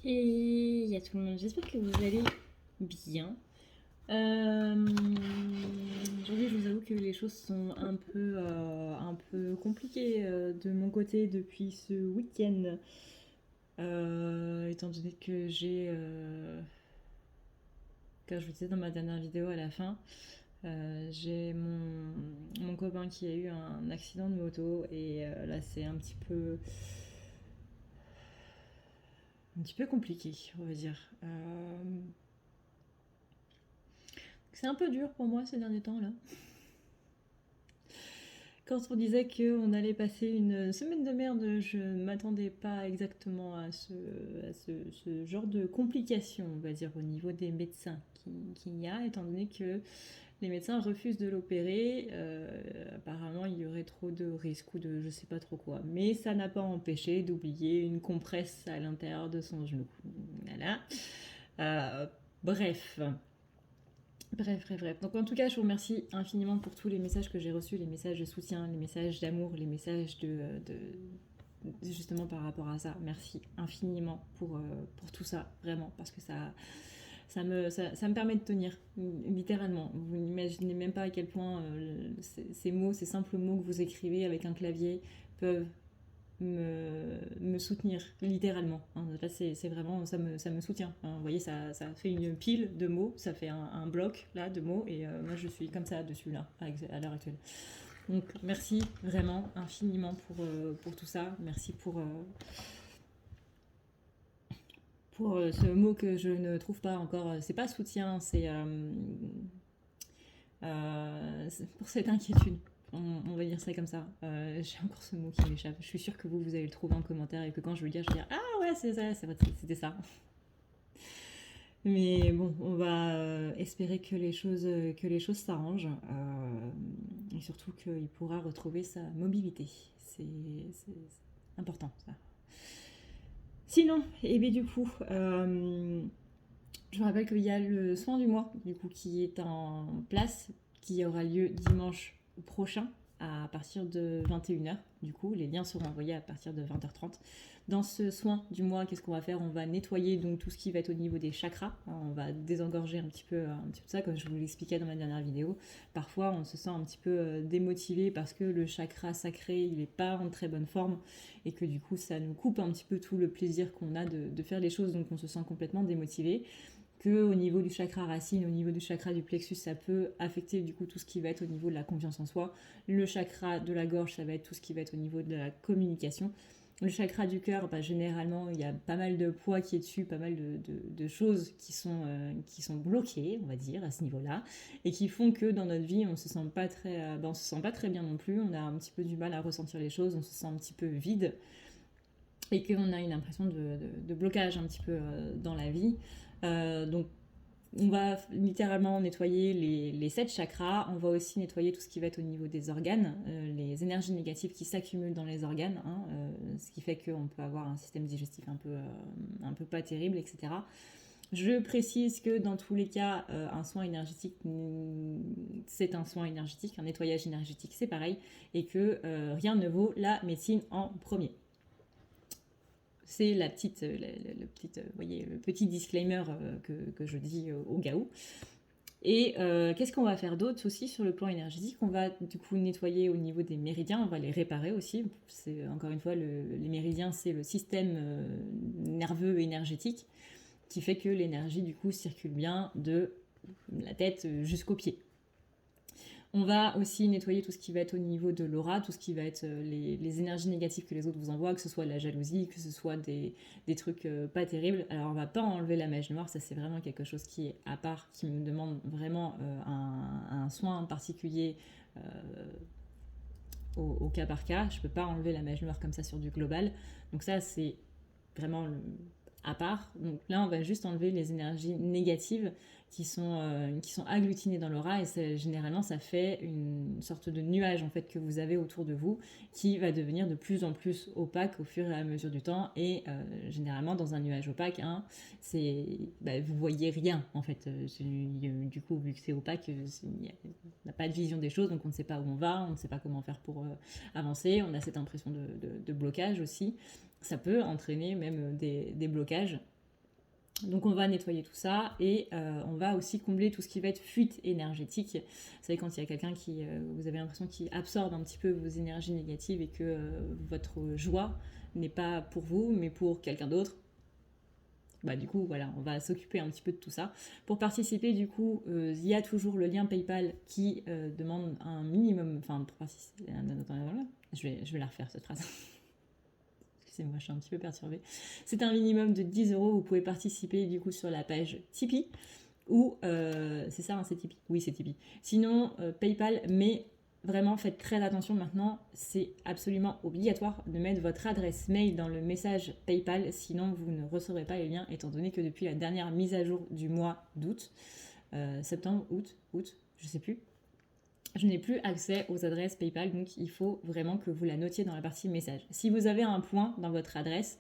Et il y a tout le monde, j'espère que vous allez bien. Aujourd'hui, je vous avoue que les choses sont un peu compliquées de mon côté depuis ce week-end. Étant donné que comme je vous disais dans ma dernière vidéo à la fin, j'ai mon copain qui a eu un accident de moto et là c'est un petit peu compliqué, on va dire. C'est un peu dur pour moi ces derniers temps là. Quand on disait qu'on allait passer une semaine de merde, je ne m'attendais pas exactement à ce genre de complications, on va dire, au niveau des médecins qu'il y a, étant donné que les médecins refusent de l'opérer. Apparemment, il y aurait trop de risques ou de je sais pas trop quoi. Mais ça n'a pas empêché d'oublier une compresse à l'intérieur de son genou. Voilà. Euh, bref. Bref. Donc en tout cas, je vous remercie infiniment pour tous les messages que j'ai reçus, les messages de soutien, les messages d'amour, les messages justement par rapport à ça. Merci infiniment pour tout ça, vraiment, parce que ça me permet de tenir, littéralement. Vous n'imaginez même pas à quel point ces mots, ces simples mots que vous écrivez avec un clavier peuvent me soutenir littéralement. Là, c'est vraiment, ça me soutient. Vous voyez, ça fait une pile de mots, ça fait un bloc là de mots, et moi je suis comme ça dessus là, à l'heure actuelle. Donc merci vraiment infiniment pour tout ça. Merci pour ce mot que je ne trouve pas encore. C'est pas soutien, c'est pour cette inquiétude. On va dire ça comme ça. J'ai encore ce mot qui m'échappe. Je suis sûre que vous allez le trouver en commentaire et que quand je vais le dire, je vais dire ah ouais, c'est ça, c'est vrai, c'était ça. Mais bon, on va espérer que les choses s'arrangent et surtout qu'il pourra retrouver sa mobilité. C'est important ça. Sinon, et bien du coup, je vous rappelle qu'il y a le soin du mois du coup qui est en place, qui aura lieu dimanche prochain à partir de 21h. Du coup, les liens seront envoyés à partir de 20h30. Dans ce soin du mois, qu'est-ce qu'on va faire? On va nettoyer donc tout ce qui va être au niveau des chakras. On va désengorger un petit peu ça, comme je vous l'expliquais dans ma dernière vidéo. Parfois, on se sent un petit peu démotivé parce que le chakra sacré, il n'est pas en très bonne forme et que du coup, ça nous coupe un petit peu tout le plaisir qu'on a de faire les choses, donc on se sent complètement démotivé. Que au niveau du chakra racine, au niveau du chakra du plexus, ça peut affecter du coup tout ce qui va être au niveau de la confiance en soi. Le chakra de la gorge, ça va être tout ce qui va être au niveau de la communication. Le chakra du cœur, généralement, il y a pas mal de poids qui est dessus, pas mal de choses qui sont bloquées, on va dire, à ce niveau-là, et qui font que dans notre vie, on se sent pas très bien non plus. On a un petit peu du mal à ressentir les choses, on se sent un petit peu vide, et qu'on a une impression de blocage un petit peu dans la vie. Donc on va littéralement nettoyer les 7 chakras. On va aussi nettoyer tout ce qui va être au niveau des organes, les énergies négatives qui s'accumulent dans les organes, ce qui fait qu'on peut avoir un système digestif un peu pas terrible, etc. Je précise que dans tous les cas, un soin énergétique, c'est un soin énergétique, un nettoyage énergétique, c'est pareil, et que rien ne vaut la médecine en premier. C'est voyez, le petit disclaimer que je dis au cas où. Et qu'est-ce qu'on va faire d'autre aussi sur le plan énergétique? On va du coup nettoyer au niveau des méridiens, on va les réparer aussi. C'est encore une fois, les méridiens, c'est le système nerveux énergétique qui fait que l'énergie du coup circule bien de la tête jusqu'aux pieds. On va aussi nettoyer tout ce qui va être au niveau de l'aura, tout ce qui va être les énergies négatives que les autres vous envoient, que ce soit la jalousie, que ce soit des trucs pas terribles. Alors on va pas enlever la mèche noire, ça c'est vraiment quelque chose qui est à part, qui me demande vraiment un soin particulier au cas par cas. Je peux pas enlever la mèche noire comme ça sur du global. Donc ça c'est vraiment à part. Donc là, on va juste enlever les énergies négatives qui sont agglutinées dans l'aura et généralement, ça fait une sorte de nuage en fait que vous avez autour de vous qui va devenir de plus en plus opaque au fur et à mesure du temps et généralement dans un nuage opaque, vous voyez rien en fait. Du coup, vu que c'est opaque, on n'a pas de vision des choses, donc on ne sait pas où on va, on ne sait pas comment faire pour avancer, on a cette impression de blocage aussi. Ça peut entraîner même des blocages Donc on va nettoyer tout ça et on va aussi combler tout ce qui va être fuite énergétique. Vous savez, quand il y a quelqu'un qui, vous avez l'impression qu'il absorbe un petit peu vos énergies négatives et que votre joie n'est pas pour vous mais pour quelqu'un d'autre. Bah, du coup, voilà, on va s'occuper un petit peu de tout ça. Pour participer, du coup, il y a toujours le lien PayPal qui demande un minimum, enfin, pour participer, je vais la refaire cette phrase. Excusez-moi, je suis un petit peu perturbée. C'est un minimum de 10 €. Vous pouvez participer, du coup, sur la page Tipeee, ou, c'est ça, hein, c'est Tipeee. Oui, c'est Tipeee. Sinon, PayPal, mais vraiment, faites très attention maintenant, c'est absolument obligatoire de mettre votre adresse mail dans le message PayPal, sinon vous ne recevrez pas les liens, étant donné que depuis la dernière mise à jour du mois d'août, septembre, août, je sais plus, je n'ai plus accès aux adresses PayPal, donc il faut vraiment que vous la notiez dans la partie message. Si vous avez un point dans votre adresse,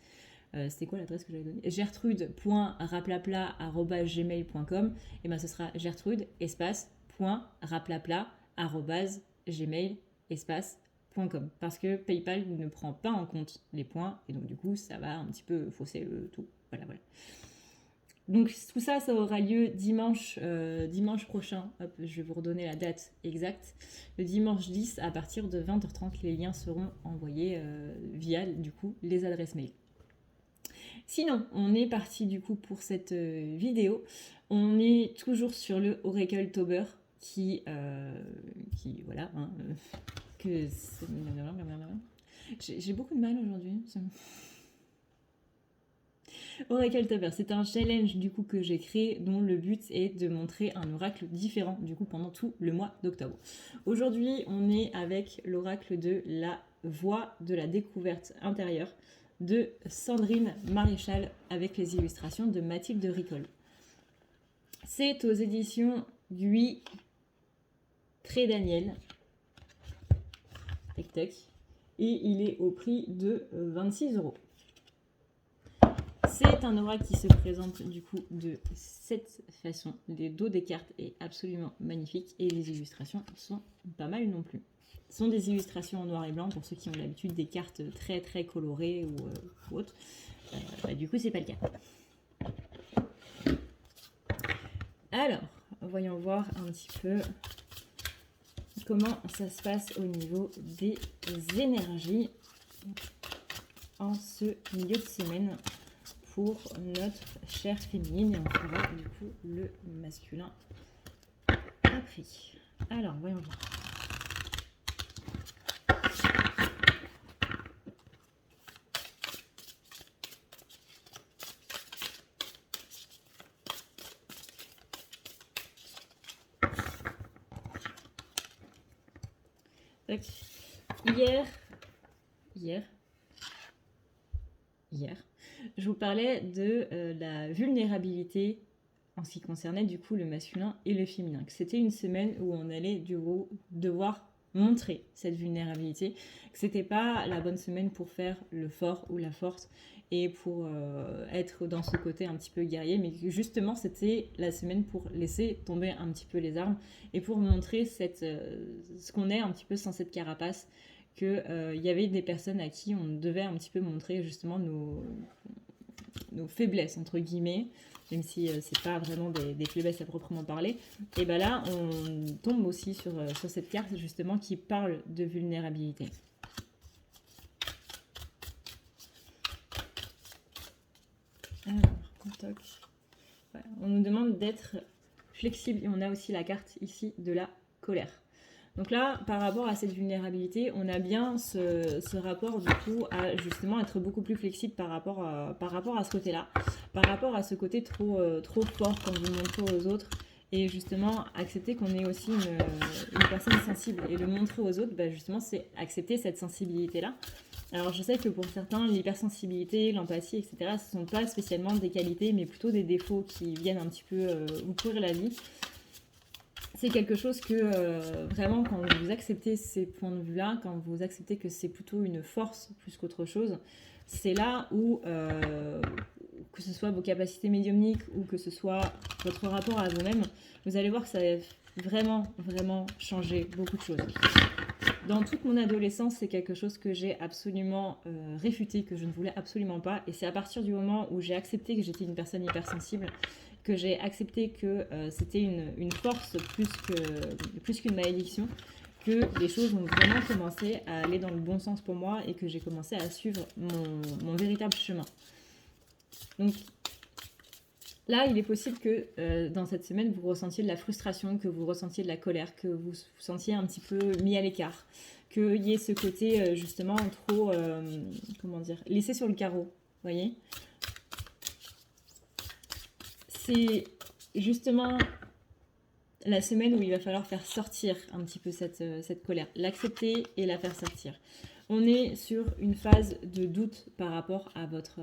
c'était quoi l'adresse que j'avais donnée, gertrude.raplapla@gmail.com, et ben ce sera gertrude espace .raplapla@gmail espace.com, parce que PayPal ne prend pas en compte les points et donc du coup ça va un petit peu fausser le tout. Voilà. Donc tout ça, ça aura lieu dimanche prochain. Hop, je vais vous redonner la date exacte. Le dimanche 10 à partir de 20h30, les liens seront envoyés via du coup les adresses mail. Sinon, on est parti du coup pour cette vidéo. On est toujours sur le Oracletober qui voilà, hein, que j'ai beaucoup de mal aujourd'hui. Oracletober, c'est un challenge du coup que j'ai créé dont le but est de montrer un oracle différent du coup pendant tout le mois d'octobre. Aujourd'hui, on est avec l'oracle de la voix de la découverte intérieure de Sandrine Maréchal avec les illustrations de Mathilde Ricol. C'est aux éditions Gui Très Daniel. Tac. Et il est au prix de 26 €. C'est un oracle qui se présente du coup de cette façon. Le dos des cartes est absolument magnifique et les illustrations sont pas mal non plus. Ce sont des illustrations en noir et blanc pour ceux qui ont l'habitude des cartes très très colorées ou autres. Du coup, c'est pas le cas. Alors, voyons voir un petit peu comment ça se passe au niveau des énergies en ce milieu de semaine pour notre chère féminine, et on fera du coup le masculin après. Alors, voyons voir. Donc, hier, je vous parlais de la vulnérabilité en ce qui concernait du coup le masculin et le féminin. C'était une semaine où on allait devoir montrer cette vulnérabilité, que c'était pas la bonne semaine pour faire le fort ou la forte et pour être dans ce côté un petit peu guerrier, mais que justement c'était la semaine pour laisser tomber un petit peu les armes et pour montrer ce qu'on est un petit peu sans cette carapace, qu'il y avait des personnes à qui on devait un petit peu montrer justement nos faiblesses entre guillemets, même si c'est pas vraiment des faiblesses à proprement parler. Et ben là on tombe aussi sur cette carte justement qui parle de vulnérabilité. Alors, voilà, on nous demande d'être flexible et on a aussi la carte ici de la colère. Donc là, par rapport à cette vulnérabilité, on a bien ce rapport du coup à justement être beaucoup plus flexible par rapport à ce côté-là, par rapport à ce côté trop fort quand vous montrez aux autres, et justement accepter qu'on est aussi une personne sensible et le montrer aux autres, justement c'est accepter cette sensibilité-là. Alors je sais que pour certains, l'hypersensibilité, l'empathie, etc., ce ne sont pas spécialement des qualités, mais plutôt des défauts qui viennent un petit peu vous pourrir la vie. C'est quelque chose que vraiment quand vous acceptez ces points de vue-là, quand vous acceptez que c'est plutôt une force plus qu'autre chose, c'est là où, que ce soit vos capacités médiumniques ou que ce soit votre rapport à vous-même, vous allez voir que ça va vraiment, vraiment changer beaucoup de choses. Dans toute mon adolescence, c'est quelque chose que j'ai absolument réfuté, que je ne voulais absolument pas. Et c'est à partir du moment où j'ai accepté que j'étais une personne hypersensible, que j'ai accepté que c'était une force plus qu'une malédiction, que les choses ont vraiment commencé à aller dans le bon sens pour moi et que j'ai commencé à suivre mon véritable chemin. Donc là, il est possible que dans cette semaine, vous ressentiez de la frustration, que vous ressentiez de la colère, que vous vous sentiez un petit peu mis à l'écart, qu'il y ait ce côté justement trop, comment dire, laissé sur le carreau, vous voyez. C'est justement la semaine où il va falloir faire sortir un petit peu cette colère, l'accepter et la faire sortir. On est sur une phase de doute par rapport à votre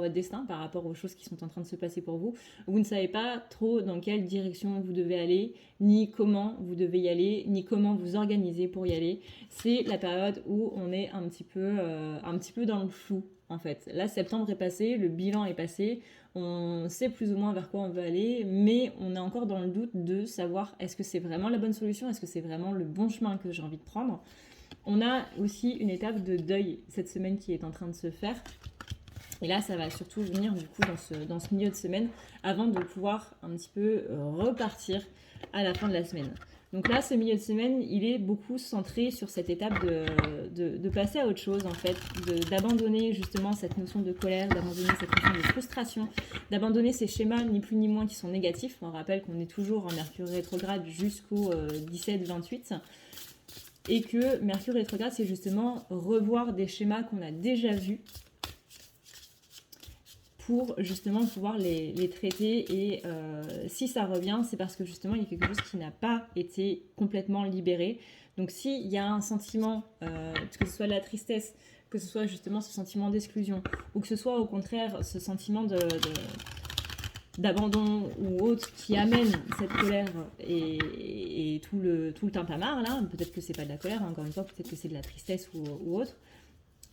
destin, par rapport aux choses qui sont en train de se passer pour vous. Vous ne savez pas trop dans quelle direction vous devez aller, ni comment vous devez y aller, ni comment vous organiser pour y aller. C'est la période où on est un petit peu dans le flou, en fait. Là, septembre est passé, le bilan est passé, on sait plus ou moins vers quoi on veut aller, mais on est encore dans le doute de savoir est-ce que c'est vraiment la bonne solution, est-ce que c'est vraiment le bon chemin que j'ai envie de prendre. On a aussi une étape de deuil cette semaine qui est en train de se faire. Et là, ça va surtout venir du coup dans ce milieu de semaine avant de pouvoir un petit peu repartir à la fin de la semaine. Donc là, ce milieu de semaine, il est beaucoup centré sur cette étape de passer à autre chose en fait, d'abandonner justement cette notion de colère, d'abandonner cette notion de frustration, d'abandonner ces schémas ni plus ni moins qui sont négatifs. On rappelle qu'on est toujours en Mercure rétrograde jusqu'au 17-28. Et que Mercure rétrograde, c'est justement revoir des schémas qu'on a déjà vus pour justement pouvoir les traiter. Et si ça revient, c'est parce que justement, il y a quelque chose qui n'a pas été complètement libéré. Donc s'il y a un sentiment, que ce soit de la tristesse, que ce soit justement ce sentiment d'exclusion, ou que ce soit au contraire ce sentiment d'abandon ou autre qui amène cette colère et tout le tintamarre là, peut-être que c'est pas de la colère, encore une fois, peut-être que c'est de la tristesse ou autre,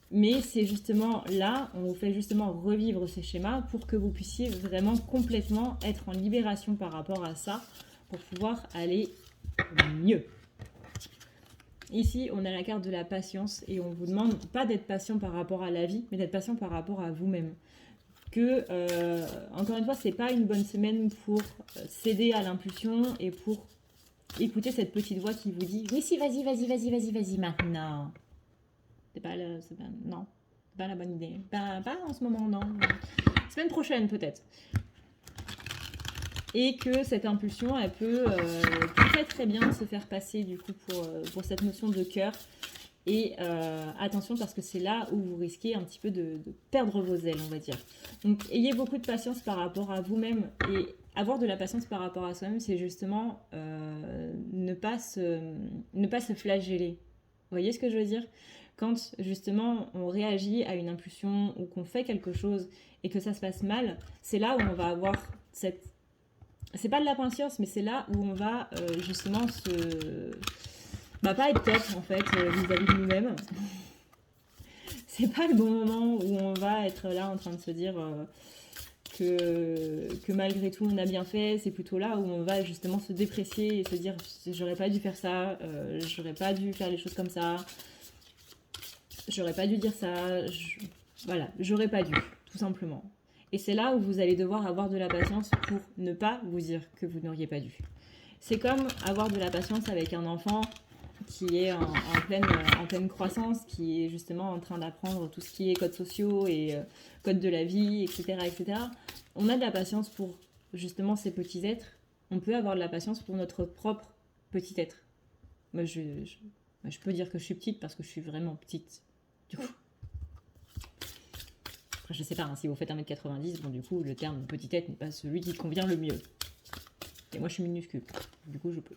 mais c'est justement là, on vous fait justement revivre ces schémas pour que vous puissiez vraiment complètement être en libération par rapport à ça, pour pouvoir aller mieux. Ici, on a la carte de la patience et on vous demande pas d'être patient par rapport à la vie, mais d'être patient par rapport à vous-même. Que, encore une fois, c'est pas une bonne semaine pour céder à l'impulsion et pour écouter cette petite voix qui vous dit « Oui, si, vas-y, maintenant !» non, c'est pas la bonne idée. Pas en ce moment, non. Semaine prochaine, peut-être. Et que cette impulsion, elle peut très bien se faire passer, du coup, pour cette notion de cœur. Et attention parce que c'est là où vous risquez un petit peu de perdre vos ailes, on va dire. Donc ayez beaucoup de patience par rapport à vous-même. Et avoir de la patience par rapport à soi-même, c'est justement ne pas se flageller. Vous voyez ce que je veux dire ? Quand justement on réagit à une impulsion ou qu'on fait quelque chose et que ça se passe mal, c'est là où on va avoir cette... C'est pas de la patience, mais c'est là où on va justement pas être top en fait vis-à-vis de nous-mêmes. C'est pas le bon moment où on va être là en train de se dire que malgré tout on a bien fait. C'est plutôt là où on va justement se déprécier et se dire j'aurais pas dû faire ça, j'aurais pas dû faire les choses comme ça, j'aurais pas dû dire ça, voilà, j'aurais pas dû, tout simplement. Et c'est là où vous allez devoir avoir de la patience pour ne pas vous dire que vous n'auriez pas dû. C'est comme avoir de la patience avec un enfant qui est en pleine croissance, qui est justement en train d'apprendre tout ce qui est codes sociaux et codes de la vie, etc. On a de la patience pour justement ces petits êtres. On peut avoir de la patience pour notre propre petit être. Moi, je peux dire que je suis petite parce que je suis vraiment petite. Du coup, après, je sais pas, si vous faites 1m90, bon, du coup, le terme petit être n'est pas celui qui convient le mieux. Et moi, je suis minuscule. Du coup, je peux.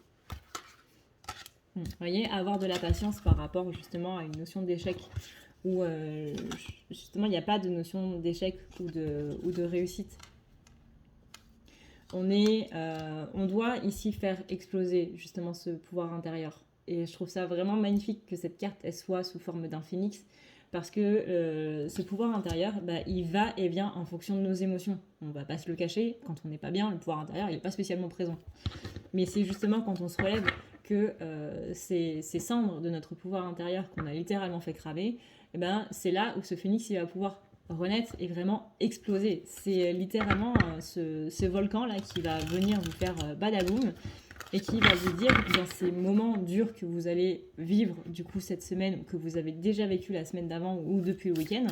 Vous voyez, avoir de la patience par rapport justement à une notion d'échec où justement il n'y a pas de notion d'échec ou de réussite. On doit ici faire exploser justement ce pouvoir intérieur. Et je trouve ça vraiment magnifique que cette carte elle soit sous forme d'un phénix parce que ce pouvoir intérieur, il va et vient en fonction de nos émotions. On ne va pas se le cacher, quand on n'est pas bien, le pouvoir intérieur il n'est pas spécialement présent. Mais c'est justement quand on se relève que ces cendres de notre pouvoir intérieur qu'on a littéralement fait cramer, et ben, c'est là où ce phénix il va pouvoir renaître et vraiment exploser. C'est littéralement ce volcan-là qui va venir vous faire badaboum et qui va vous dire dans ces moments durs que vous allez vivre du coup cette semaine, que vous avez déjà vécu la semaine d'avant ou depuis le week-end,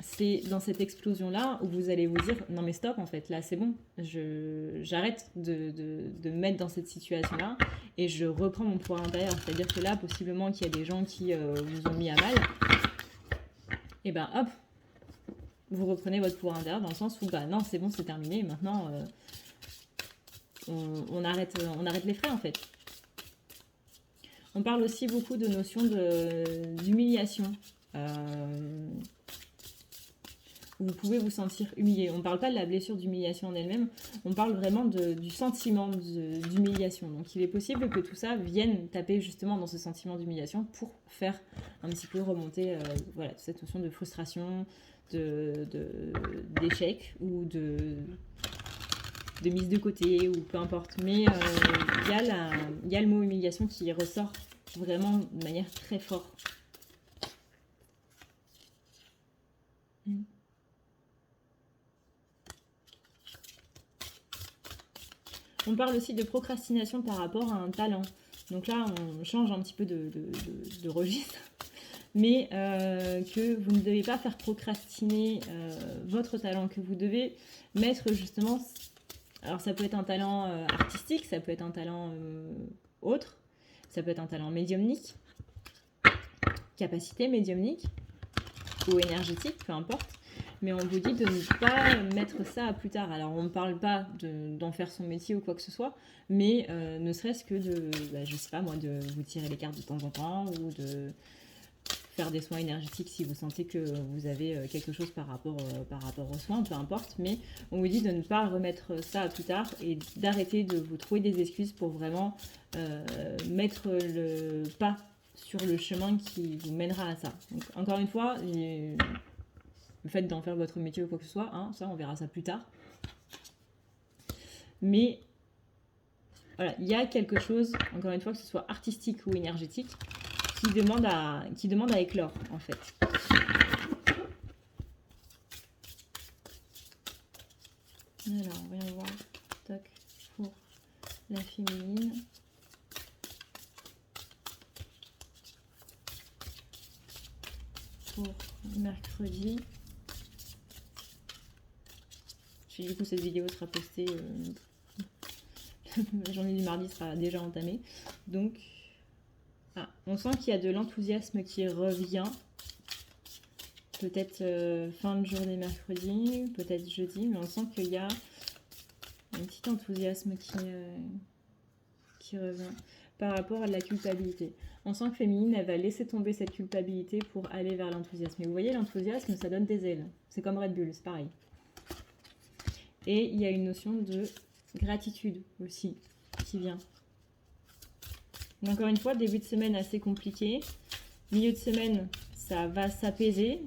c'est dans cette explosion-là où vous allez vous dire non mais stop en fait, là c'est bon, j'arrête de me mettre dans cette situation-là et je reprends mon pouvoir intérieur. C'est-à-dire que là, possiblement qu'il y a des gens qui vous ont mis à mal, et ben hop, vous reprenez votre pouvoir intérieur dans le sens où bah non c'est bon, c'est terminé, maintenant on arrête les frais en fait. On parle aussi beaucoup de notion d'humiliation. Vous pouvez vous sentir humilié. On ne parle pas de la blessure d'humiliation en elle-même, on parle vraiment du sentiment d'humiliation. Donc il est possible que tout ça vienne taper justement dans ce sentiment d'humiliation pour faire un petit peu remonter voilà, cette notion de frustration, d'échec ou de mise de côté ou peu importe. Mais il y a le mot humiliation qui ressort vraiment de manière très forte. On parle aussi de procrastination par rapport à un talent. Donc là, on change un petit peu de registre. Mais que vous ne devez pas faire procrastiner votre talent, que vous devez mettre justement... Alors ça peut être un talent artistique, ça peut être un talent autre, ça peut être un talent médiumnique, capacité médiumnique ou énergétique, peu importe. Mais on vous dit de ne pas mettre ça à plus tard. Alors on ne parle pas d'en faire son métier ou quoi que ce soit, mais ne serait-ce que je sais pas moi, de vous tirer les cartes de temps en temps ou de faire des soins énergétiques si vous sentez que vous avez quelque chose par rapport aux soins, peu importe. Mais on vous dit de ne pas remettre ça à plus tard et d'arrêter de vous trouver des excuses pour vraiment mettre le pas sur le chemin qui vous mènera à ça. Donc, encore une fois, le fait d'en faire votre métier ou quoi que ce soit, hein, ça on verra ça plus tard. Mais voilà, il y a quelque chose, encore une fois, que ce soit artistique ou énergétique, qui demande à éclore en fait. Alors, on va voir. Toc, pour la féminine. Pour mercredi. Du coup, cette vidéo sera postée. La journée du mardi sera déjà entamée. Donc, on sent qu'il y a de l'enthousiasme qui revient. Peut-être fin de journée mercredi, peut-être jeudi, mais on sent qu'il y a un petit enthousiasme qui revient par rapport à la culpabilité. On sent que féminine, elle va laisser tomber cette culpabilité pour aller vers l'enthousiasme. Et vous voyez, l'enthousiasme, ça donne des ailes. C'est comme Red Bull, c'est pareil. Et il y a une notion de gratitude aussi qui vient. Mais encore une fois, début de semaine assez compliqué. Milieu de semaine, ça va s'apaiser,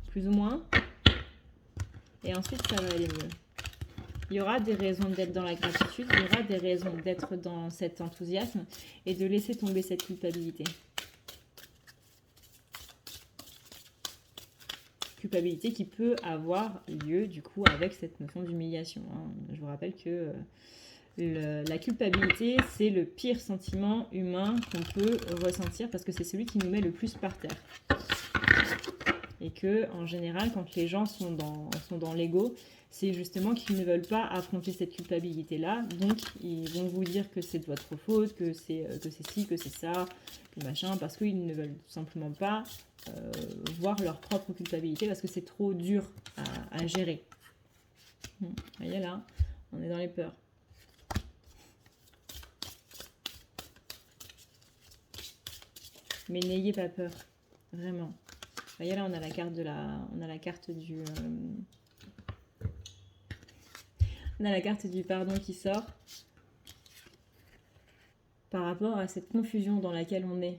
plus ou moins. Et ensuite, ça va aller mieux. Il y aura des raisons d'être dans la gratitude, il y aura des raisons d'être dans cet enthousiasme et de laisser tomber cette culpabilité. Culpabilité qui peut avoir lieu du coup avec cette notion d'humiliation. Je vous rappelle que la culpabilité, c'est le pire sentiment humain qu'on peut ressentir parce que c'est celui qui nous met le plus par terre. Et que en général, quand les gens sont dans l'ego, c'est justement qu'ils ne veulent pas affronter cette culpabilité-là. Donc, ils vont vous dire que c'est de votre faute, que c'est ci, que c'est ça, que machin, parce qu'ils ne veulent tout simplement pas voir leur propre culpabilité, parce que c'est trop dur à gérer. Vous voyez là, on est dans les peurs. Mais n'ayez pas peur, vraiment. Vous voyez là, on a la carte du... on a la carte du pardon qui sort par rapport à cette confusion dans laquelle on est.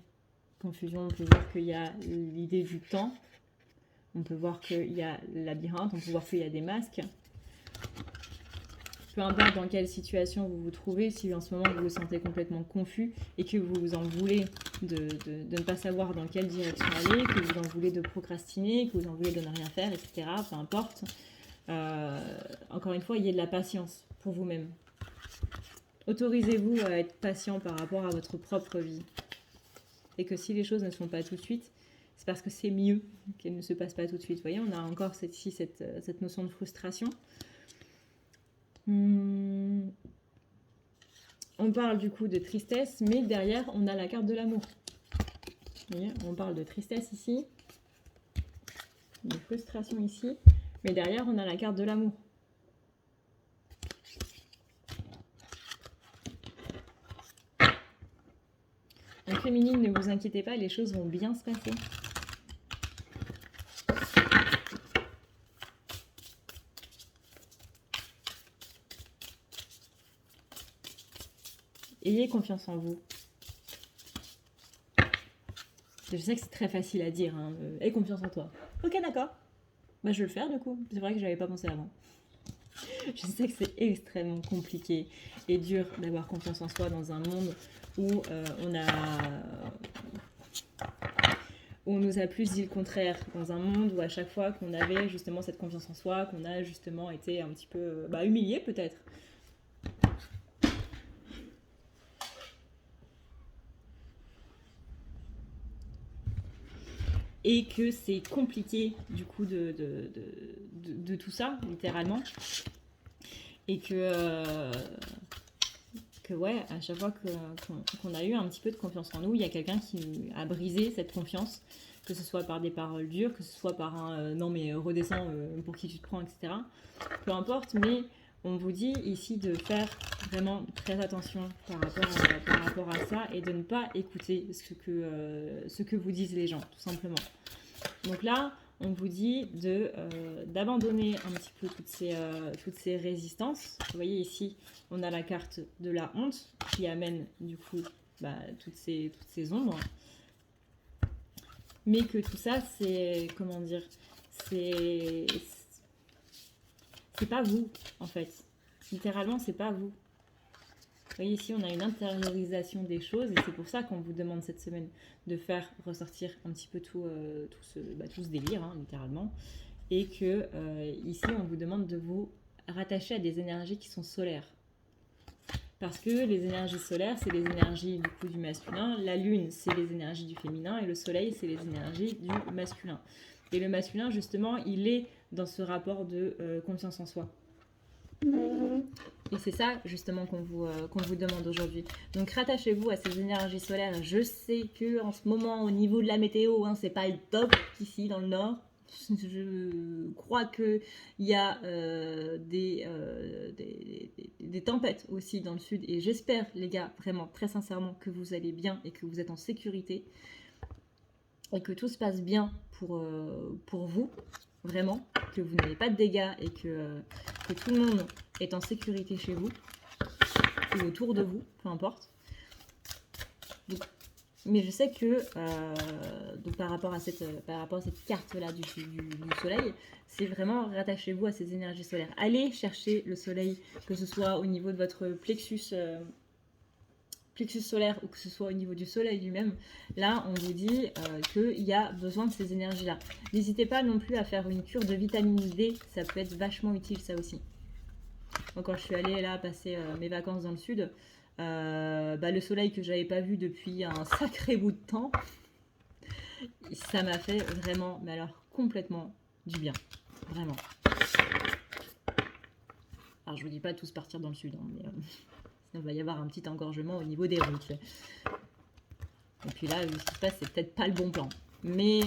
Confusion, on peut voir qu'il y a l'idée du temps, on peut voir qu'il y a labyrinthe, on peut voir qu'il y a des masques. peu importe dans quelle situation vous vous trouvez, si en ce moment vous vous sentez complètement confus et que vous vous en voulez de ne pas savoir dans quelle direction aller, que vous en voulez de procrastiner, que vous en voulez de ne rien faire, etc. Peu importe. Encore une fois, ayez de la patience pour vous-même. Autorisez-vous à être patient par rapport à votre propre vie. Et que si les choses ne se font pas tout de suite, c'est parce que c'est mieux qu'elles ne se passent pas tout de suite. Vous voyez, on a encore cette notion de frustration. On parle du coup de tristesse, mais derrière, on a la carte de l'amour. Vous voyez, on parle de tristesse ici, de frustration ici, mais derrière, on a la carte de l'amour. Donc féminine, ne vous inquiétez pas, les choses vont bien se passer. Ayez confiance en vous. Je sais que c'est très facile à dire, hein. Aie confiance en toi. Ok, d'accord. Bah, je vais le faire du coup. C'est vrai que j'avais pas pensé avant. Je sais que c'est extrêmement compliqué et dur d'avoir confiance en soi dans un monde où on nous a plus dit le contraire, dans un monde où à chaque fois qu'on avait justement cette confiance en soi, qu'on a justement été un petit peu humilié peut-être. Et que c'est compliqué du coup de tout ça, littéralement. Et que ouais, à chaque fois qu'on a eu un petit peu de confiance en nous, il y a quelqu'un qui a brisé cette confiance, que ce soit par des paroles dures, que ce soit par un non mais redescends pour qui tu te prends, etc. Peu importe, mais on vous dit ici de faire vraiment très attention par rapport à ça et de ne pas écouter ce que vous disent les gens, tout simplement. Donc là, on vous dit d'abandonner un petit peu toutes ces résistances. Vous voyez ici, on a la carte de la honte qui amène du coup toutes ces ombres. Mais que tout ça, c'est, comment dire, c'est pas vous, en fait. Littéralement, c'est pas vous. Vous voyez ici, on a une intériorisation des choses et c'est pour ça qu'on vous demande cette semaine de faire ressortir un petit peu tout ce délire, hein, littéralement. Et que ici, on vous demande de vous rattacher à des énergies qui sont solaires. Parce que les énergies solaires, c'est les énergies du coup du masculin, la lune, c'est les énergies du féminin et le soleil, c'est les énergies du masculin. Et le masculin, justement, il est dans ce rapport de confiance en soi. Et c'est ça justement qu'on vous demande aujourd'hui. Donc rattachez-vous à ces énergies solaires. Je sais que en ce moment au niveau de la météo, hein, c'est pas le top ici dans le nord. Je crois qu'il y a des tempêtes aussi dans le sud. Et j'espère les gars, vraiment très sincèrement, que vous allez bien et que vous êtes en sécurité. Et que tout se passe bien pour vous. Vraiment, que vous n'avez pas de dégâts et que tout le monde est en sécurité chez vous ou autour de vous, peu importe. Donc, mais je sais que donc par rapport à cette carte-là du soleil, c'est vraiment rattachez-vous à ces énergies solaires. Allez chercher le soleil, que ce soit au niveau de votre plexus solaire ou que ce soit au niveau du soleil lui-même. Là, on vous dit qu'il y a besoin de ces énergies-là. N'hésitez pas non plus à faire une cure de vitamine D, ça peut être vachement utile ça aussi. Donc, quand je suis allée là passer mes vacances dans le sud, le soleil que j'avais pas vu depuis un sacré bout de temps, ça m'a fait vraiment, mais alors complètement du bien. Vraiment. Alors, je vous dis pas tous partir dans le sud, hein, mais... il va y avoir un petit engorgement au niveau des routes. Et puis là, ce qui se passe, c'est peut-être pas le bon plan. Mais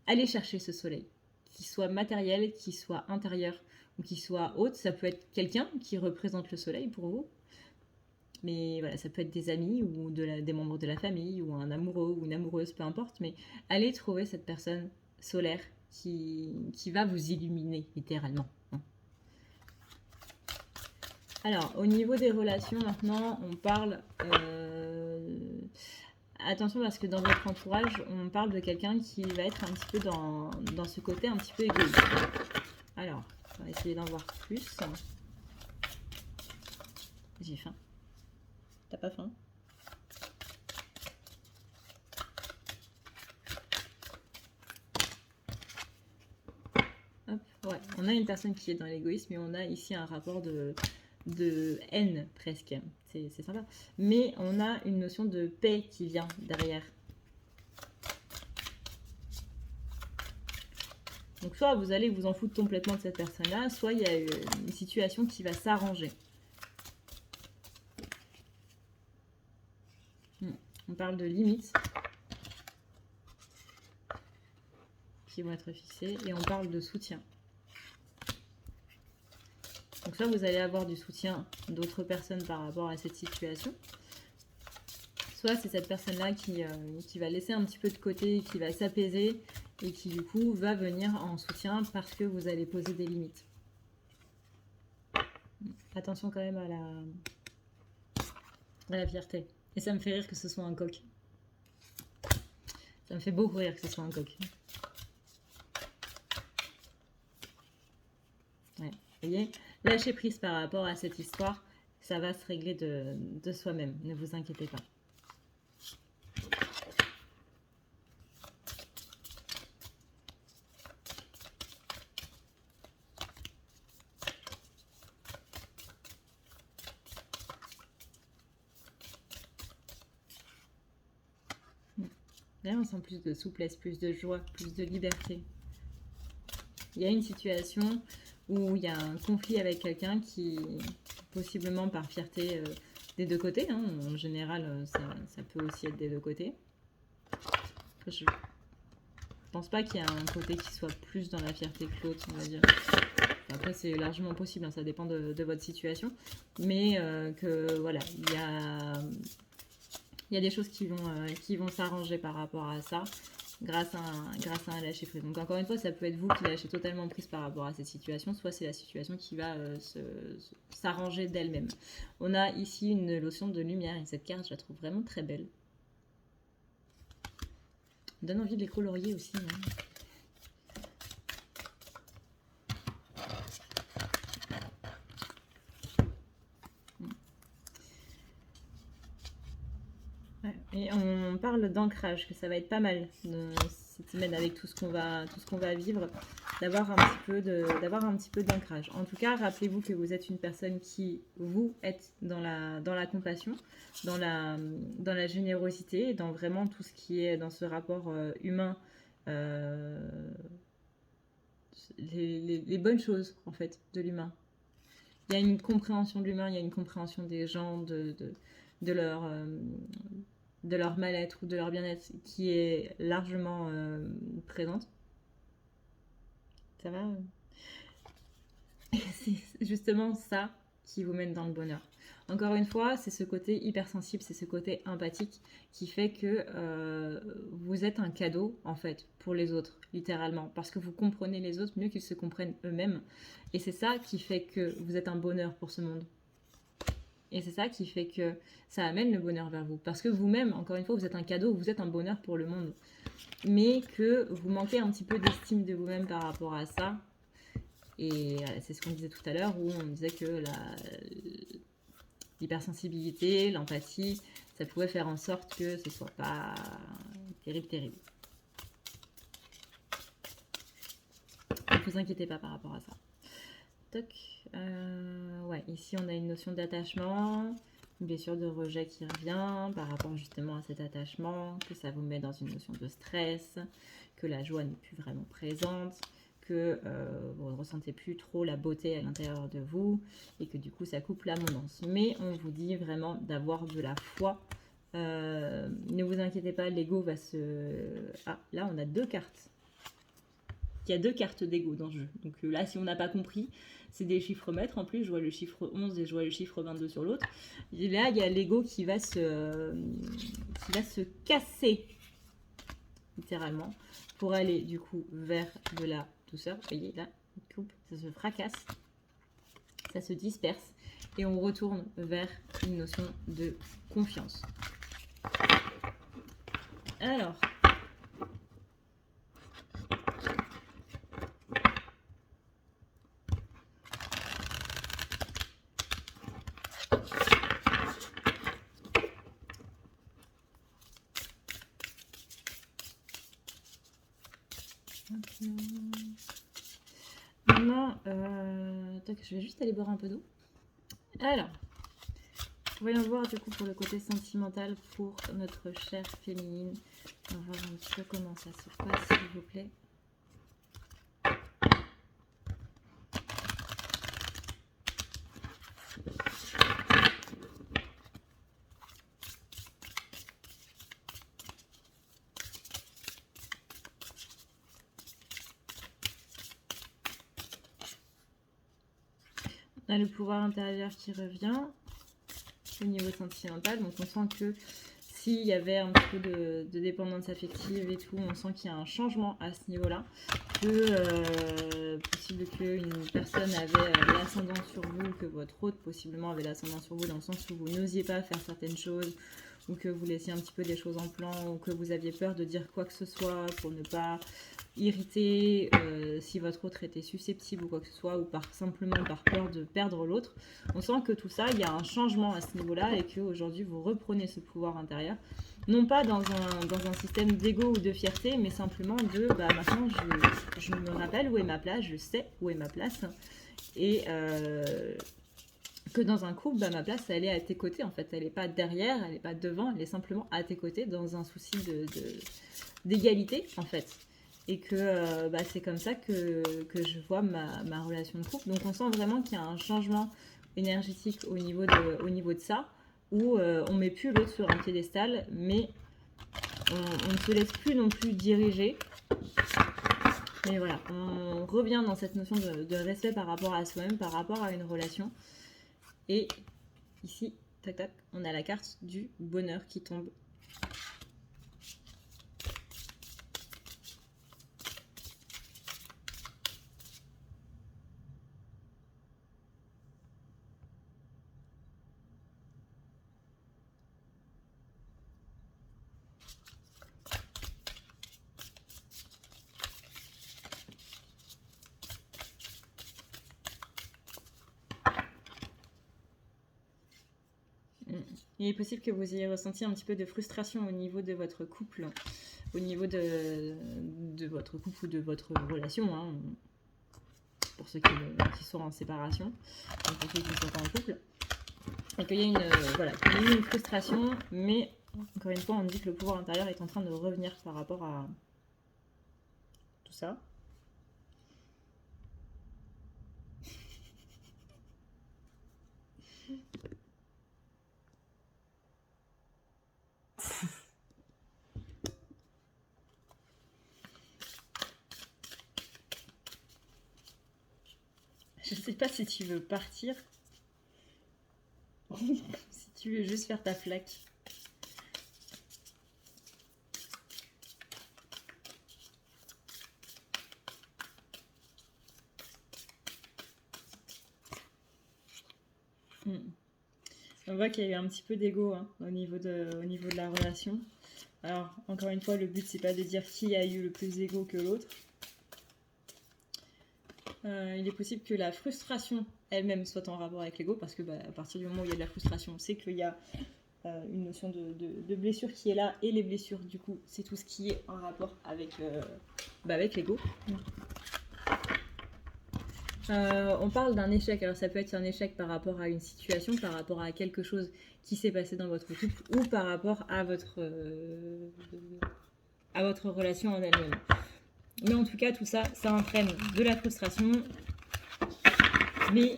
allez chercher ce soleil, qu'il soit matériel, qu'il soit intérieur ou qu'il soit autre. Ça peut être quelqu'un qui représente le soleil pour vous. Mais voilà, ça peut être des amis ou des membres de la famille ou un amoureux ou une amoureuse, peu importe. Mais allez trouver cette personne solaire qui va vous illuminer littéralement. Alors, au niveau des relations, maintenant, on parle... attention, parce que dans votre entourage, on parle de quelqu'un qui va être un petit peu dans ce côté un petit peu égoïste. Alors, On va essayer d'en voir plus. J'ai faim. T'as pas faim? Hop, ouais, on a une personne qui est dans l'égoïsme, mais on a ici un rapport de haine presque. C'est sympa. Mais on a une notion de paix qui vient derrière. Donc soit vous allez vous en foutre complètement de cette personne-là, soit il y a une situation qui va s'arranger. On parle de limites qui vont être fixées et on parle de soutien. Donc soit vous allez avoir du soutien d'autres personnes par rapport à cette situation, soit c'est cette personne-là qui va laisser un petit peu de côté, qui va s'apaiser et qui du coup va venir en soutien parce que vous allez poser des limites. Attention quand même à la fierté. Et ça me fait rire que ce soit un coq. Ça me fait beaucoup rire que ce soit un coq. Ouais, vous voyez, lâchez prise par rapport à cette histoire, ça va se régler de soi-même, ne vous inquiétez pas. Là, on sent plus de souplesse, plus de joie, plus de liberté. Il y a une situation où il y a un conflit avec quelqu'un qui, possiblement par fierté des deux côtés, hein, en général, ça peut aussi être des deux côtés. Je pense pas qu'il y ait un côté qui soit plus dans la fierté que l'autre, on va dire. Après, c'est largement possible, hein, ça dépend de votre situation. Mais que voilà, il y a des choses qui vont s'arranger par rapport à ça grâce à un lâcher prise. Donc encore une fois, ça peut être vous qui lâchez totalement prise par rapport à cette situation, soit c'est la situation qui va s'arranger d'elle-même. On a ici une notion de lumière et cette carte, je la trouve vraiment très belle. Donne envie de les colorier aussi. Hein. Ouais. Et on parle d'ancrage, que ça va être pas mal cette semaine avec tout ce qu'on va vivre, d'avoir un petit peu d'ancrage. En tout cas, rappelez-vous que vous êtes une personne qui, vous, êtes dans la compassion, dans la générosité, dans vraiment tout ce qui est dans ce rapport humain, les bonnes choses, en fait, de l'humain. Il y a une compréhension de l'humain, il y a une compréhension des gens, de leur mal-être ou de leur bien-être qui est largement présente. Ça va? C'est justement ça qui vous mène dans le bonheur. Encore une fois, c'est ce côté hypersensible, c'est ce côté empathique qui fait que vous êtes un cadeau, en fait, pour les autres, littéralement. Parce que vous comprenez les autres mieux qu'ils se comprennent eux-mêmes. Et c'est ça qui fait que vous êtes un bonheur pour ce monde. Et c'est ça qui fait que ça amène le bonheur vers vous. Parce que vous-même, encore une fois, vous êtes un cadeau, vous êtes un bonheur pour le monde. Mais que vous manquez un petit peu d'estime de vous-même par rapport à ça. Et c'est ce qu'on disait tout à l'heure, où on disait que l'hypersensibilité, l'empathie, ça pouvait faire en sorte que ce soit pas terrible. Ne vous inquiétez pas par rapport à ça. Toc. Ouais, ici on a une notion d'attachement, une blessure de rejet qui revient par rapport justement à cet attachement, que ça vous met dans une notion de stress, que la joie n'est plus vraiment présente, que vous ne ressentez plus trop la beauté à l'intérieur de vous et que du coup ça coupe l'abondance. Mais on vous dit vraiment d'avoir de la foi. Ne vous inquiétez pas, l'ego va se... Ah, là on a deux cartes. Il y a deux cartes d'ego dans le jeu. Donc là, si on n'a pas compris, c'est des chiffres maîtres. En plus, je vois le chiffre 11 et je vois le chiffre 22 sur l'autre. Et là, il y a l'ego qui va se casser, littéralement, pour aller du coup vers de la douceur. Vous voyez, là, ça se fracasse, ça se disperse et on retourne vers une notion de confiance. Alors... je vais juste aller boire un peu d'eau. Alors, voyons voir du coup pour le côté sentimental pour notre chère féminine. On va voir un petit peu comment ça se passe, s'il vous plaît. On a le pouvoir intérieur qui revient au niveau sentimental. Donc on sent que s'il y avait un petit peu de dépendance affective et tout, on sent qu'il y a un changement à ce niveau-là. Que possible qu'une personne avait l'ascendant sur vous, que votre hôte possiblement avait l'ascendant sur vous, dans le sens où vous n'osiez pas faire certaines choses, ou que vous laissiez un petit peu des choses en plan, ou que vous aviez peur de dire quoi que ce soit pour ne pas irriter si votre autre était susceptible ou quoi que ce soit, ou simplement par peur de perdre l'autre. On sent que tout ça, il y a un changement à ce niveau-là et qu'aujourd'hui vous reprenez ce pouvoir intérieur. Non pas dans un système d'ego ou de fierté, mais simplement de maintenant je me rappelle où est ma place, je sais où est ma place. Et que dans un couple, ma place, elle est à tes côtés en fait. Elle n'est pas derrière, elle n'est pas devant, elle est simplement à tes côtés dans un souci d'égalité en fait. Et que c'est comme ça que je vois ma relation de couple. Donc on sent vraiment qu'il y a un changement énergétique au niveau de ça, où on met plus l'autre sur un piédestal, mais on ne se laisse plus non plus diriger. Mais voilà, on revient dans cette notion de respect par rapport à soi-même, par rapport à une relation. Et ici, tac tac, on a la carte du bonheur qui tombe. Il est possible que vous ayez ressenti un petit peu de frustration au niveau de votre couple, au niveau de votre couple ou de votre relation, hein, pour ceux qui sont en séparation, donc pour ceux qui sont en couple, et qu'il y a une frustration, mais encore une fois, on dit que le pouvoir intérieur est en train de revenir par rapport à tout ça. Je sais pas si tu veux partir, si tu veux juste faire ta flaque. On voit qu'il y a eu un petit peu d'ego au niveau de la relation. Alors, encore une fois, le but, c'est pas de dire qui a eu le plus d'ego que l'autre. Il est possible que la frustration elle-même soit en rapport avec l'ego, parce que à partir du moment où il y a de la frustration, c'est qu'il y a une notion de blessure qui est là, et les blessures, du coup, c'est tout ce qui est en rapport avec l'ego. On parle d'un échec, alors ça peut être un échec par rapport à une situation, par rapport à quelque chose qui s'est passé dans votre couple, ou par rapport à votre relation en elle-même. Mais en tout cas, tout ça, ça entraîne de la frustration. Mais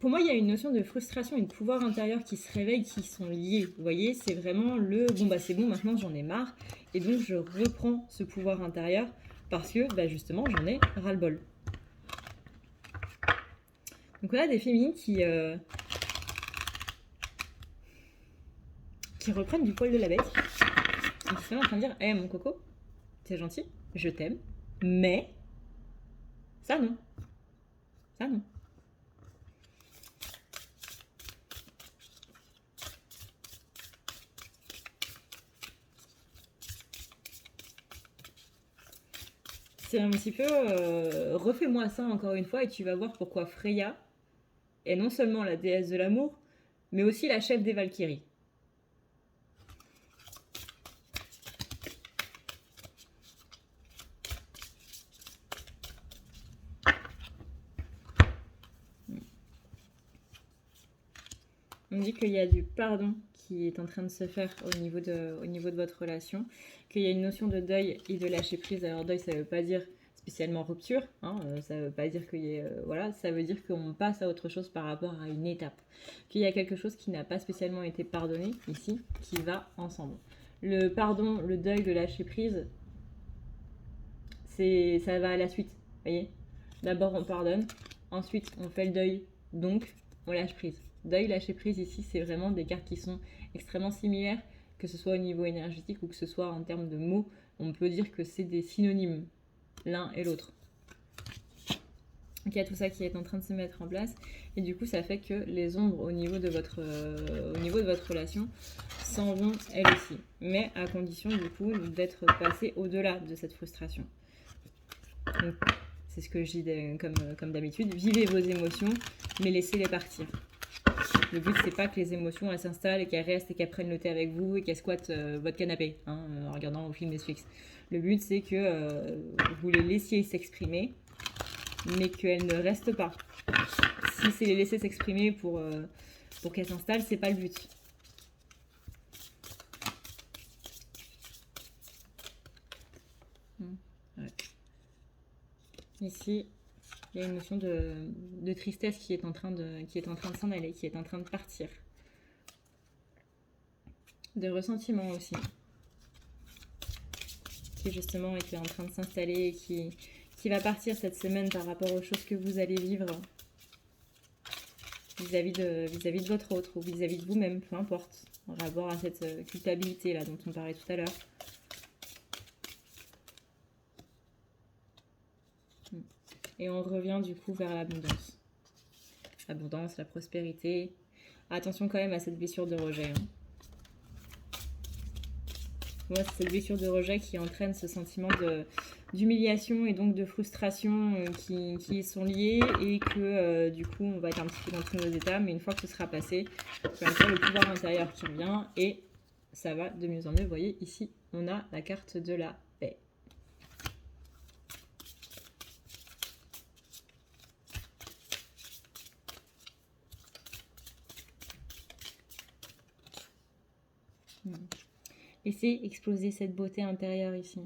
pour moi, il y a une notion de frustration et de pouvoir intérieur qui se réveillent, qui sont liés. Vous voyez, c'est vraiment c'est bon, maintenant j'en ai marre. Et donc, je reprends ce pouvoir intérieur parce que, justement, j'en ai ras-le-bol. Donc on a des féminines qui reprennent du poil de la bête. Ils sont en train de dire hey, mon coco, t'es gentil, je t'aime, mais ça non. Ça non. C'est un petit peu refais-moi ça encore une fois et tu vas voir pourquoi Freya est non seulement la déesse de l'amour, mais aussi la chef des Valkyries. On dit qu'il y a du pardon qui est en train de se faire au niveau de votre relation, qu'il y a une notion de deuil et de lâcher prise. Alors deuil, ça ne veut pas dire spécialement rupture, hein, ça ne veut pas dire qu'il y ait, voilà, ça veut dire qu'on passe à autre chose par rapport à une étape, qu'il y a quelque chose qui n'a pas spécialement été pardonné ici, qui va ensemble. Le pardon, le deuil, le lâcher prise, ça va à la suite, voyez. D'abord on pardonne, ensuite on fait le deuil, donc on lâche prise. Deuil, lâcher prise ici, c'est vraiment des cartes qui sont extrêmement similaires, que ce soit au niveau énergétique ou que ce soit en termes de mots. On peut dire que c'est des synonymes, l'un et l'autre. Donc il y a tout ça qui est en train de se mettre en place, et du coup ça fait que les ombres au niveau de votre relation s'en vont elles aussi, mais à condition du coup d'être passé au-delà de cette frustration. Donc, c'est ce que je dis comme d'habitude, vivez vos émotions, mais laissez-les partir. Le but, c'est pas que les émotions elles s'installent et qu'elles restent et qu'elles prennent le thé avec vous et qu'elles squattent votre canapé en regardant vos films Netflix. Le but, c'est que vous les laissiez s'exprimer, mais qu'elles ne restent pas. Si c'est les laisser s'exprimer pour qu'elles s'installent, c'est pas le but. Ouais. Ici, il y a une notion de tristesse qui est en train de s'en aller, qui est en train de partir. De ressentiment aussi, qui justement était en train de s'installer, qui va partir cette semaine par rapport aux choses que vous allez vivre vis-à-vis de votre autre ou vis-à-vis de vous-même, peu importe, en rapport à cette culpabilité là dont on parlait tout à l'heure. Et on revient du coup vers l'abondance. L'abondance, la prospérité. Attention quand même à cette blessure de rejet. Moi, c'est cette blessure de rejet qui entraîne ce sentiment d'humiliation et donc de frustration qui sont liés, et que du coup, on va être un petit peu dans tous nos états, mais une fois que ce sera passé, comme ça, le pouvoir intérieur qui revient et ça va de mieux en mieux. Vous voyez, ici, on a la carte de la paix. Laissez exploser cette beauté intérieure ici.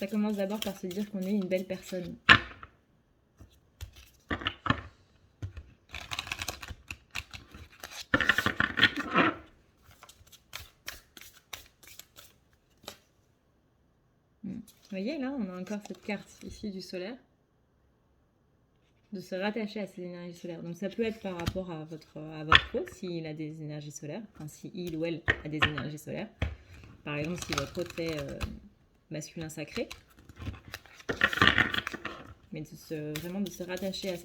Ça commence d'abord par se dire qu'on est une belle personne. Vous voyez, là, on a encore cette carte ici du solaire. De se rattacher à ces énergies solaires. Donc ça peut être par rapport à votre hôte, s'il a des énergies solaires, enfin si il ou elle a des énergies solaires. Par exemple, si votre hôte est masculin sacré. Mais vraiment de se rattacher à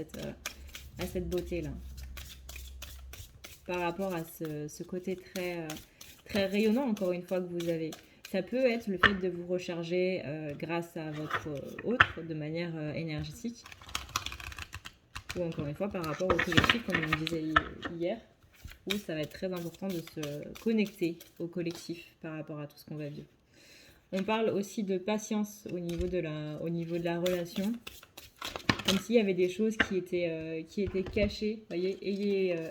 cette beauté-là. Par rapport à ce côté très, très rayonnant, encore une fois, que vous avez. Ça peut être le fait de vous recharger grâce à votre hôte de manière énergétique. Ou encore une fois par rapport au collectif, comme on disait hier, où ça va être très important de se connecter au collectif par rapport à tout ce qu'on va vivre. On parle aussi de patience au niveau de la relation, comme s'il y avait des choses qui étaient cachées. Voyez,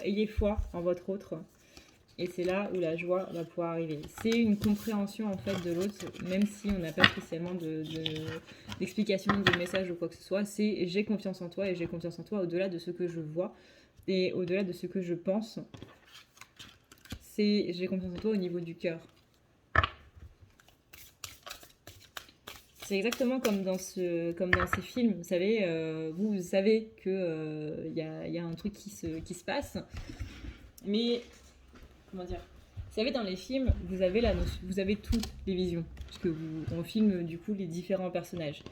ayez foi en votre autre, et c'est là où la joie va pouvoir arriver. C'est une compréhension en fait de l'autre, même si on n'a pas spécialement d'explication, de message ou quoi que ce soit. C'est j'ai confiance en toi, et j'ai confiance en toi au-delà de ce que je vois et au-delà de ce que je pense. C'est j'ai confiance en toi au niveau du cœur. C'est exactement comme dans ces films. Vous savez, vous savez que y a un truc qui se passe, mais comment dire, vous savez, dans les films, vous avez toutes les visions, parce que on filme du coup les différents personnages.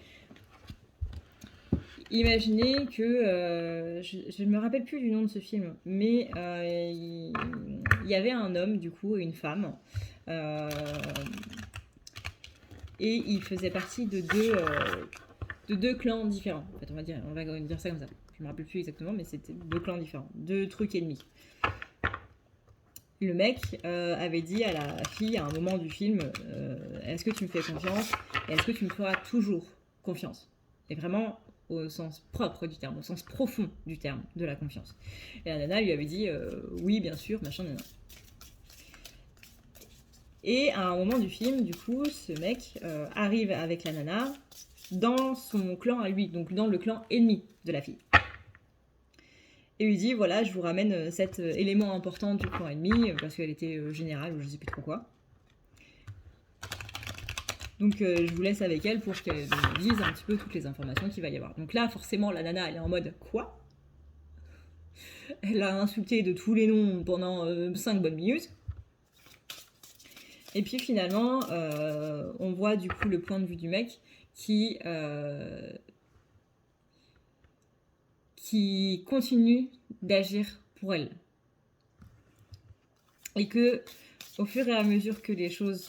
Imaginez que, je ne me rappelle plus du nom de ce film, mais il y avait un homme du coup et une femme, et ils faisaient partie de deux clans différents. En fait, on va dire ça comme ça. Je ne me rappelle plus exactement, mais c'était deux clans différents, deux trucs ennemis. Le mec avait dit à la fille à un moment du film, est-ce que tu me fais confiance et est-ce que tu me feras toujours confiance? Et vraiment, au sens propre du terme, au sens profond du terme de la confiance. Et la nana lui avait dit oui, bien sûr, machin, nana. Et à un moment du film, du coup, ce mec arrive avec la nana dans son clan à lui, donc dans le clan ennemi de la fille. Et lui dit voilà, je vous ramène cet élément important du clan ennemi, parce qu'elle était générale ou je sais plus trop quoi. Donc je vous laisse avec elle pour qu'elle me dise un petit peu toutes les informations qu'il va y avoir. Donc là, forcément, la nana, elle est en mode quoi? Elle a insulté de tous les noms pendant 5 bonnes minutes. Et puis finalement, on voit du coup le point de vue du mec qui continue d'agir pour elle. Et que au fur et à mesure que les choses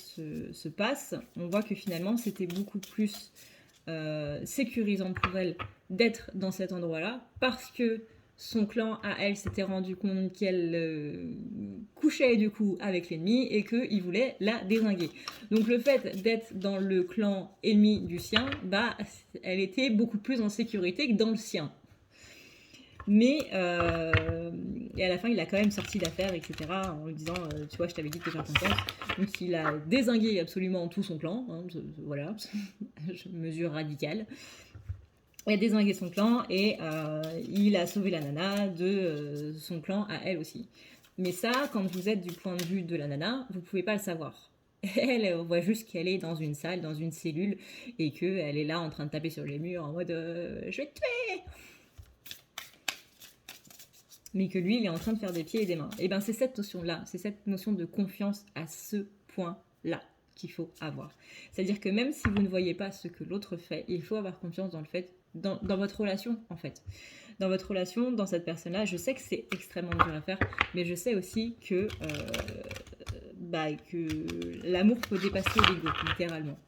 se passent, on voit que finalement c'était beaucoup plus sécurisant pour elle d'être dans cet endroit-là parce que son clan à elle s'était rendu compte qu'elle couchait du coup avec l'ennemi et qu'il voulait la désinguer. Donc le fait d'être dans le clan ennemi du sien, bah elle était beaucoup plus en sécurité que dans le sien. Mais et à la fin, il a quand même sorti d'affaire, etc. En lui disant, tu vois, je t'avais dit de te faire confiance. Donc il a dézingué absolument tout son clan. Hein, voilà, mesure radicale. Il a dézingué son clan et il a sauvé la nana de son clan à elle aussi. Mais ça, quand vous êtes du point de vue de la nana, vous pouvez pas le savoir. Elle, on voit juste qu'elle est dans une salle, dans une cellule, et qu'elle est là en train de taper sur les murs en mode je vais te tuer. Mais que lui, il est en train de faire des pieds et des mains. Et bien, c'est cette notion-là, c'est cette notion de confiance à ce point-là qu'il faut avoir. C'est-à-dire que même si vous ne voyez pas ce que l'autre fait, il faut avoir confiance dans le fait, dans votre relation, en fait. Dans votre relation, dans cette personne-là, je sais que c'est extrêmement dur à faire, mais je sais aussi que l'amour peut dépasser l'ego, littéralement.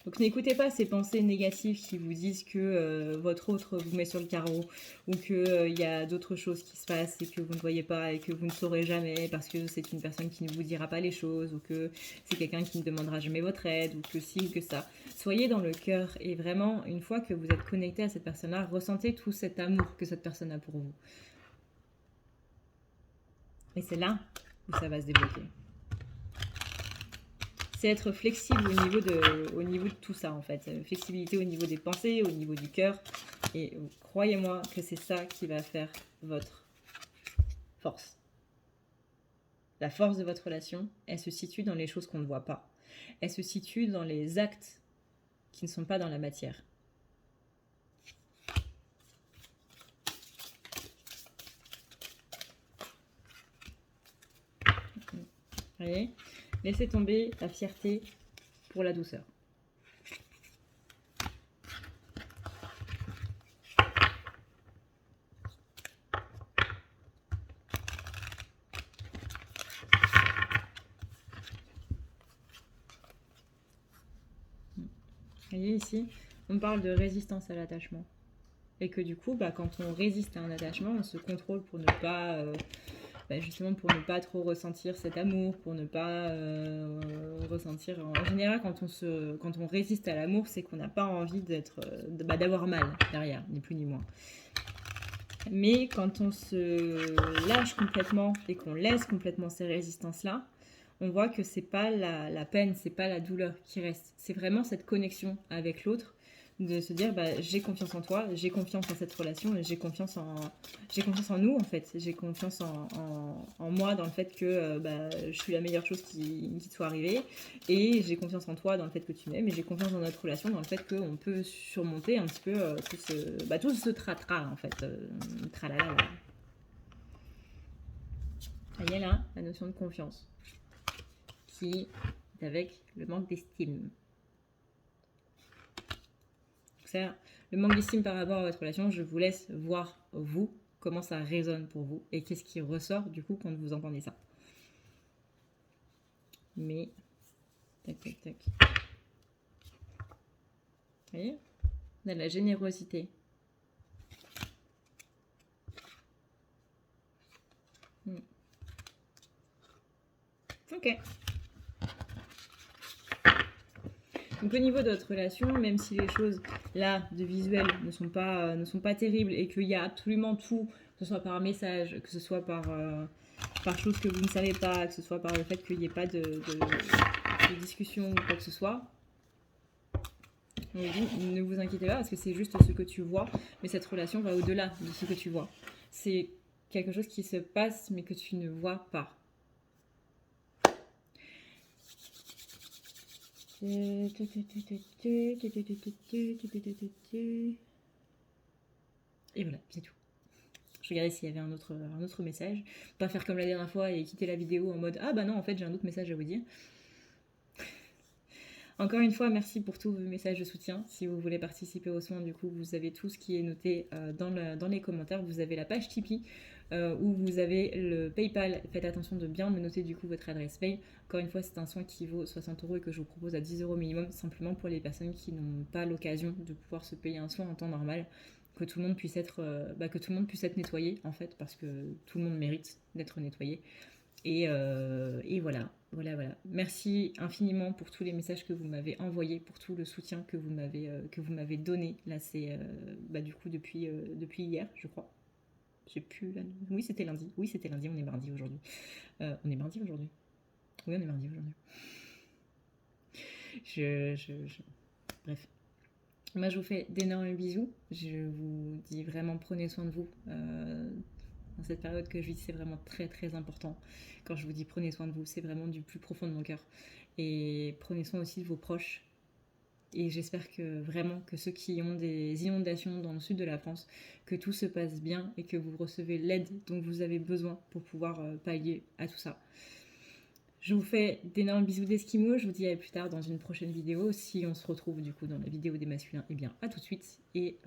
Donc n'écoutez pas ces pensées négatives qui vous disent que votre autre vous met sur le carreau ou qu'il y a d'autres choses qui se passent et que vous ne voyez pas et que vous ne saurez jamais parce que c'est une personne qui ne vous dira pas les choses ou que c'est quelqu'un qui ne demandera jamais votre aide ou que ci ou que ça. Soyez dans le cœur et vraiment, une fois que vous êtes connecté à cette personne-là, ressentez tout cet amour que cette personne a pour vous. Et c'est là où ça va se débloquer. C'est être flexible au niveau de tout ça en fait. Flexibilité au niveau des pensées, au niveau du cœur. Et croyez-moi que c'est ça qui va faire votre force. La force de votre relation, elle se situe dans les choses qu'on ne voit pas. Elle se situe dans les actes qui ne sont pas dans la matière. Voyez ? Laissez tomber la fierté pour la douceur. Vous voyez ici, on parle de résistance à l'attachement. Et que du coup, quand on résiste à un attachement, on se contrôle pour ne pas... justement pour ne pas trop ressentir cet amour, pour ne pas ressentir... En général, quand on résiste à l'amour, c'est qu'on n'a pas envie d'avoir mal derrière, ni plus ni moins. Mais quand on se lâche complètement et qu'on laisse complètement ces résistances-là, on voit que c'est pas la peine, c'est pas la douleur qui reste. C'est vraiment cette connexion avec l'autre, de se dire j'ai confiance en toi, j'ai confiance en cette relation, et j'ai confiance en nous en fait, j'ai confiance en moi dans le fait que je suis la meilleure chose qui te soit arrivée, et j'ai confiance en toi dans le fait que tu m'aimes, et j'ai confiance dans notre relation dans le fait qu'on peut surmonter un petit peu tout ce tra-tra en fait, tralala. Ça y est là, la notion de confiance qui est avec le manque d'estime. Ça, le manque d'estime par rapport à votre relation, je vous laisse voir vous, comment ça résonne pour vous et qu'est-ce qui ressort du coup quand vous entendez ça. Mais, tac, tac, tac. Vous voyez ? On a de la générosité. Ok. Donc au niveau de votre relation, même si les choses là de visuel ne sont pas terribles et qu'il y a absolument tout, que ce soit par message, que ce soit par chose que vous ne savez pas, que ce soit par le fait qu'il n'y ait pas de discussion ou quoi que ce soit, on vous dit, ne vous inquiétez pas parce que c'est juste ce que tu vois, mais cette relation va au-delà de ce que tu vois. C'est quelque chose qui se passe mais que tu ne vois pas. Et voilà, c'est tout. Je regardais s'il y avait un autre message. Pas faire comme la dernière fois et quitter la vidéo en mode « Ah bah non, en fait j'ai un autre message à vous dire ». Encore une fois, merci pour tous vos messages de soutien. Si vous voulez participer aux soins, du coup, vous avez tout ce qui est noté dans les commentaires. Vous avez la page Tipeee où vous avez le PayPal. Faites attention de bien me noter du coup votre adresse mail. Encore une fois, c'est un soin qui vaut 60 € et que je vous propose à 10 € minimum, simplement pour les personnes qui n'ont pas l'occasion de pouvoir se payer un soin en temps normal. Que tout le monde puisse être, nettoyé en fait, parce que tout le monde mérite d'être nettoyé. Et voilà. Merci infiniment pour tous les messages que vous m'avez envoyés, pour tout le soutien que vous m'avez donné. Là, c'est du coup depuis hier, je crois. J'ai plus la... Oui, c'était lundi. On est mardi aujourd'hui. On est mardi aujourd'hui. Oui, on est mardi aujourd'hui. Bref. Moi, je vous fais d'énormes bisous. Je vous dis vraiment, prenez soin de vous. Dans cette période que je vis, c'est vraiment très très important. Quand je vous dis prenez soin de vous, c'est vraiment du plus profond de mon cœur. Et prenez soin aussi de vos proches. Et j'espère que vraiment que ceux qui ont des inondations dans le sud de la France, que tout se passe bien et que vous recevez l'aide dont vous avez besoin pour pouvoir pallier à tout ça. Je vous fais d'énormes bisous d'Esquimaux. Je vous dis à plus tard dans une prochaine vidéo. Si on se retrouve du coup dans la vidéo des masculins, eh bien à tout de suite et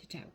ciao.